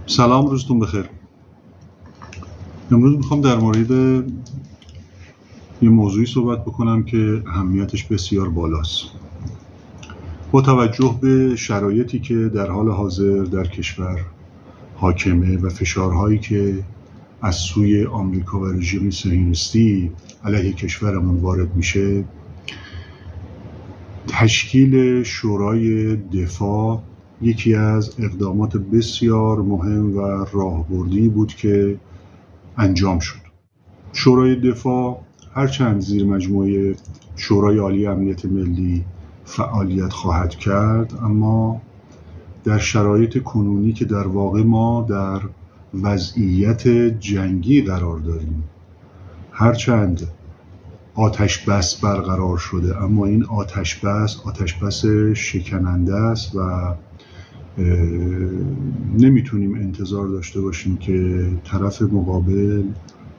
سلام، روزتون بخیر. امروز میخوام در مورد یه موضوعی صحبت بکنم که اهمیتش بسیار بالاست. با توجه به شرایطی که در حال حاضر در کشور حاکمه و فشارهایی که از سوی آمریکا و رژیم صهیونیستی علیه کشورمون وارد میشه، تشکیل شورای دفاع یکی از اقدامات بسیار مهم و راهبردی بود که انجام شد. شورای دفاع هرچند زیر مجموعه شورای عالی امنیت ملی فعالیت خواهد کرد، اما در شرایط کنونی که در واقع ما در وضعیت جنگی قرار داریم، هرچند آتش بس برقرار شده، اما این آتش بس شکننده است و نمیتونیم انتظار داشته باشیم که طرف مقابل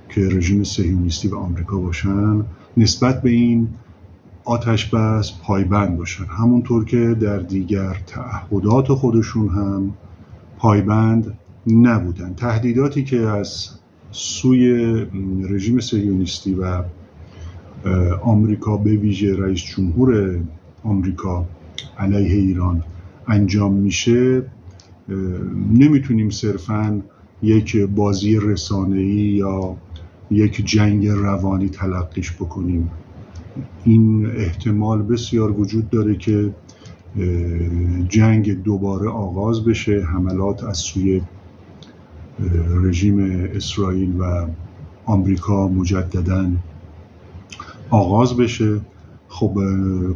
که رژیم صهیونیستی و آمریکا باشن نسبت به این آتش بس پایبند باشن، همونطور که در دیگر تعهدات خودشون هم پایبند نبودن. تهدیداتی که از سوی رژیم صهیونیستی و آمریکا، به ویژه رئیس جمهور آمریکا علیه ایران انجام میشه، نمیتونیم صرفاً یک بازی رسانه‌ای یا یک جنگ روانی تلقیش بکنیم. این احتمال بسیار وجود داره که جنگ دوباره آغاز بشه، حملات از سوی رژیم اسرائیل و آمریکا مجدداً آغاز بشه. خب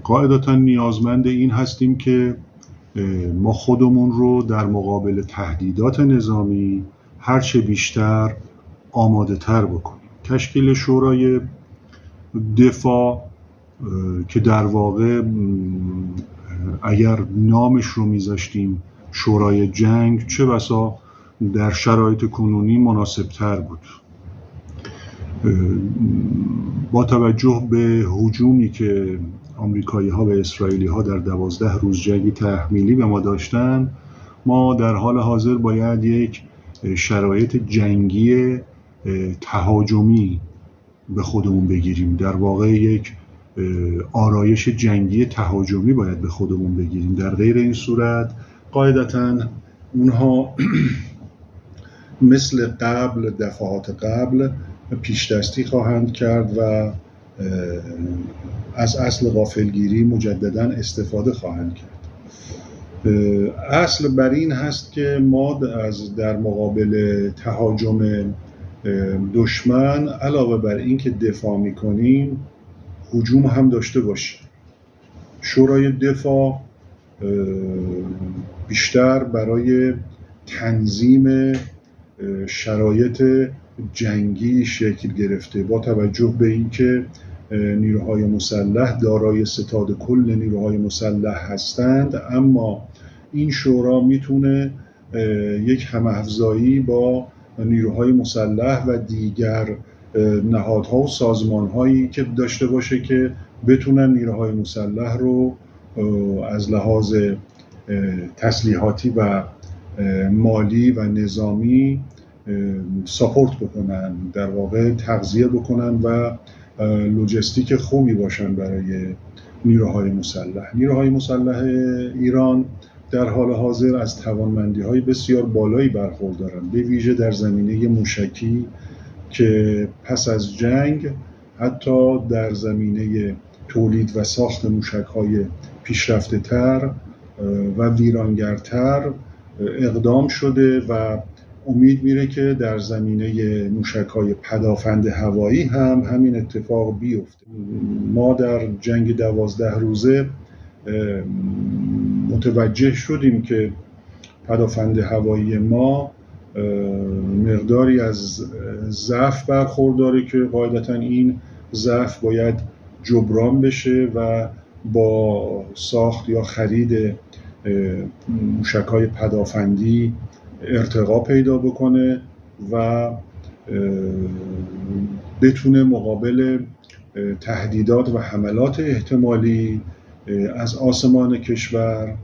قاعدتاً نیازمند این هستیم که ما خودمون رو در مقابل تهدیدات نظامی هرچه بیشتر آماده تر بکنیم. تشکیل شورای دفاع که در واقع اگر نامش رو میذاشتیم شورای جنگ، چه بسا در شرایط کنونی مناسب تر بود. با توجه به هجومی که آمریکایی ها و اسرائیلی ها در 12 روز جنگی تحمیلی به ما داشتن، ما در حال حاضر باید یک شرایط جنگی تهاجمی به خودمون بگیریم. در واقع یک آرایش جنگی تهاجمی باید به خودمون بگیریم. در غیر این صورت قاعدتاً اونها مثل قبل، دفعات قبل، پیشدستی خواهند کرد و از اصل غافلگیری مجددا استفاده خواهند کرد. اصل بر این هست که ما در مقابل تهاجم دشمن علاوه بر این که دفاع میکنیم، هجوم هم داشته باشیم. شورای دفاع بیشتر برای تنظیم شرایط جنگی شکل گرفته، با توجه به اینکه نیروهای مسلح دارای ستاد کل نیروهای مسلح هستند، اما این شورا میتونه یک هم‌افزایی با نیروهای مسلح و دیگر نهادها و سازمانهایی که داشته باشه که بتونن نیروهای مسلح رو از لحاظ تسلیحاتی و مالی و نظامی ساپورت بکنن، در واقع تغذیه بکنن و لوجستیک خوبی باشن برای نیروهای مسلح. نیروهای مسلح ایران در حال حاضر از توانمندی‌های بسیار بالایی برخوردارند، به ویژه در زمینه موشکی که پس از جنگ حتی در زمینه تولید و ساخت موشک‌های پیشرفته‌تر و ویرانگرتر اقدام شده و امید میره که در زمینه موشک‌های پدافند هوایی هم همین اتفاق بیفته. ما در جنگ 12 روزه متوجه شدیم که پدافند هوایی ما مقداری از ضعف برخورداره که قاعدتاً این ضعف باید جبران بشه و با ساخت یا خرید موشک‌های پدافندی ارتقا پیدا بکنه و بتونه مقابل تهدیدات و حملات احتمالی از آسمان کشور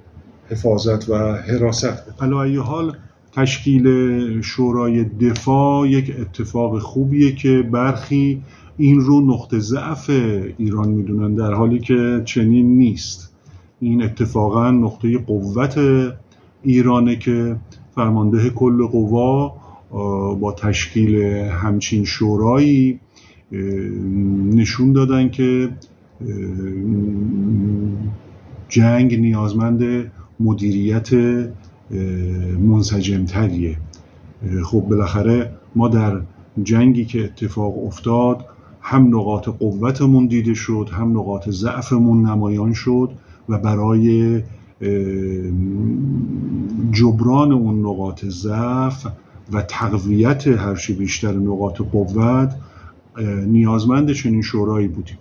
حفاظت و حراست بده. علی ای حال تشکیل شورای دفاع یک اتفاق خوبیه که برخی این رو نقطه ضعف ایران میدونن، در حالی که چنین نیست. این اتفاقا نقطه قوت ایرانه که فرمانده کل قوا با تشکیل همچین شورایی نشون دادن که جنگ نیازمند مدیریت منسجمتریه. خب بالاخره ما در جنگی که اتفاق افتاد هم نقاط قوتمون دیده شد، هم نقاط ضعفمون نمایان شد و برای جبران اون نقاط ضعف و تقویت هرچی بیشتر نقاط قوت نیازمند چنین شورایی بودیم.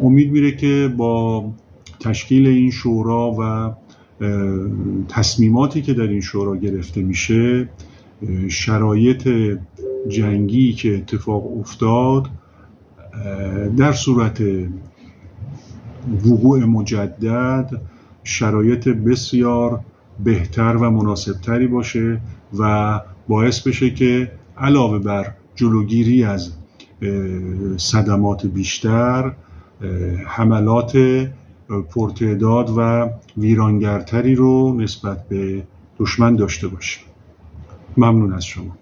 امید میره که با تشکیل این شورا و تصمیماتی که در این شورا گرفته میشه، شرایط جنگی که اتفاق افتاد در صورت وقوع مجدد شرایط بسیار بهتر و مناسبتری باشه و باعث بشه که علاوه بر جلوگیری از صدمات بیشتر، حملات پرتعداد و ویرانگرتری رو نسبت به دشمن داشته باشیم. ممنون از شما.